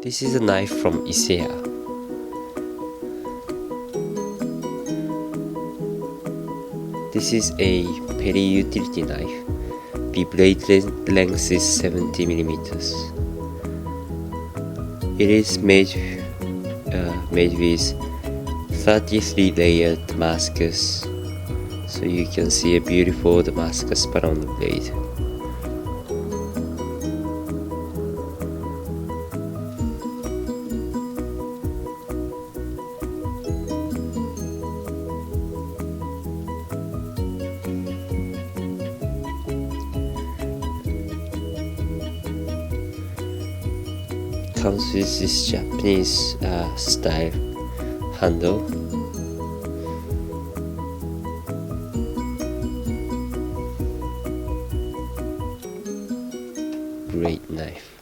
This is a knife from Iseya. This is a Perry utility knife. The blade length is 70 millimeters. It is made with 33 layered Damascus, so you can see a beautiful Damascus part on the blade. Comes with this Japanese style handle. Great knife.